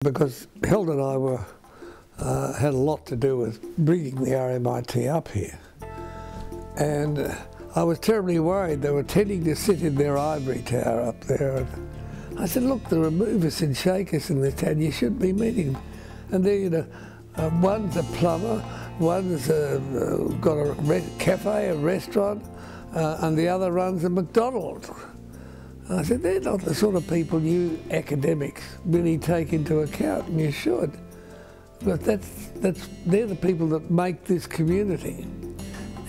Because Hilda and I were had a lot to do with bringing the RMIT up here, and I was terribly worried. They were tending to sit in their ivory tower up there, and I said, look, there are movers and shakers in this town, you should be meeting them. And there, you know, one's a plumber, one's got a cafe, a restaurant, and the other runs a McDonald's. I said, they're not the sort of people you academics really take into account, and you should. But they're the people that make this community.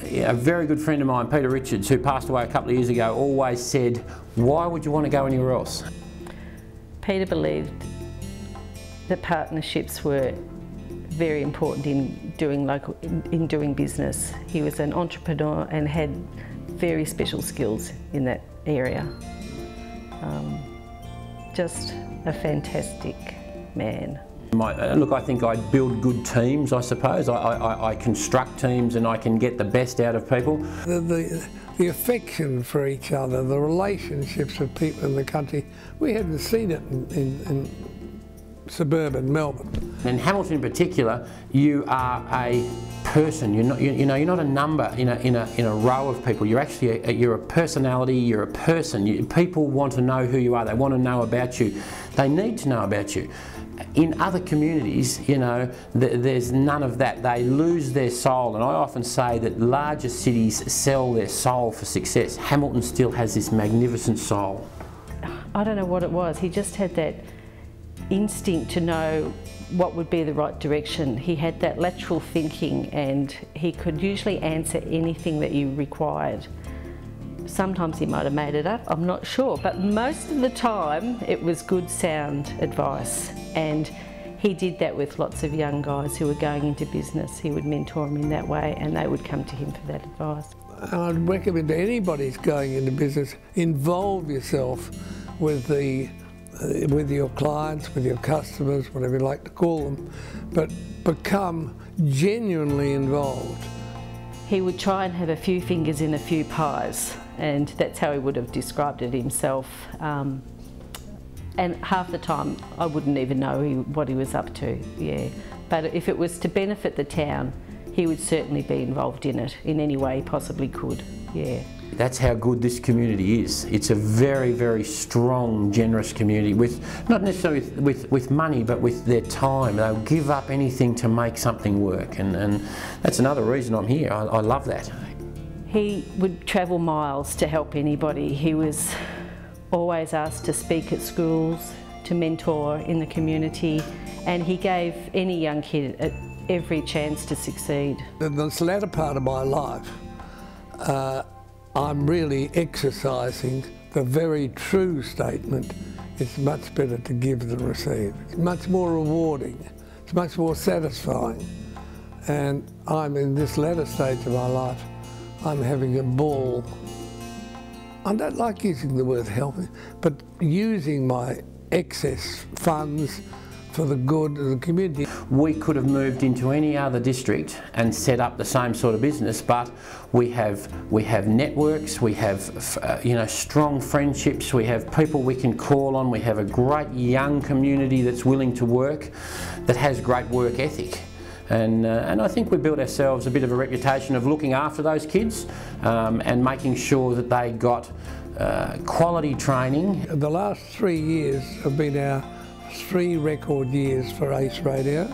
Yeah, a very good friend of mine, Peter Richards, who passed away a couple of years ago, always said, why would you want to go anywhere else? Peter believed that partnerships were very important in doing business. He was an entrepreneur and had very special skills in that area. Just a fantastic man. Look, I think I build good teams, I suppose. I construct teams and I can get the best out of people. The affection for each other, the relationships with people in the country, we hadn't seen it in suburban Melbourne. In Hamilton in particular, you are a person. You're not a number in a row of people. You're actually you're a personality. You're a person. People want to know who you are. They want to know about you. They need to know about you. In other communities, you know, there's none of that. They lose their soul, and I often say that larger cities sell their soul for success. Hamilton still has this magnificent soul. I don't know what it was. He just had that instinct to know what would be the right direction. He had that lateral thinking, and he could usually answer anything that you required. Sometimes he might have made it up, I'm not sure, but most of the time it was good, sound advice. And he did that with lots of young guys who were going into business. He would mentor them in that way, and they would come to him for that advice. I'd recommend to anybody who's going into business, involve yourself with your clients, with your customers, whatever you like to call them, but become genuinely involved. He would try and have a few fingers in a few pies, and that's how he would have described it himself. And half the time I wouldn't even know what he was up to, yeah. But if it was to benefit the town, he would certainly be involved in it in any way he possibly could, yeah. That's how good this community is. It's a very, very strong, generous community, with not necessarily with money, but with their time. They'll give up anything to make something work, and that's another reason I'm here. I love that. He would travel miles to help anybody. He was always asked to speak at schools, to mentor in the community, and he gave any young kid every chance to succeed. In this latter part of my life, I'm really exercising the very true statement, it's much better to give than receive. It's much more rewarding, it's much more satisfying. And I'm in this latter stage of my life, I'm having a ball. I don't like using the word helping, but using my excess funds for the good of the community. We could have moved into any other district and set up the same sort of business, but we have networks, we have you know, strong friendships, we have people we can call on, we have a great young community that's willing to work, that has great work ethic. And I think we built ourselves a bit of a reputation of looking after those kids and making sure that they got quality training. The last 3 years have been our 3 record years for Ace Radio,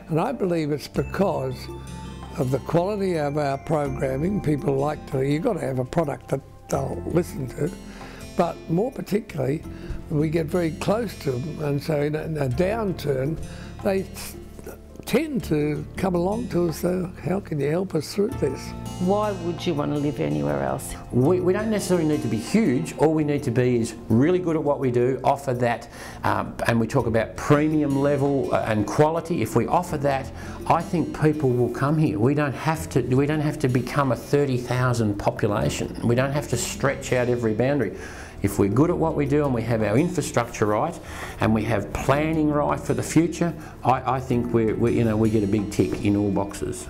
and I believe it's because of the quality of our programming. People like to, you've got to have a product that they'll listen to, but more particularly we get very close to them, and so in a downturn they tend to come along to us, so how can you help us through this? Why would you want to live anywhere else? We don't necessarily need to be huge. All we need to be is really good at what we do, offer that, and we talk about premium level and quality. If we offer that, I think people will come here. We don't have to become a 30,000 population. We don't have to stretch out every boundary. If we're good at what we do and we have our infrastructure right and we have planning right for the future, I think we get a big tick in all boxes.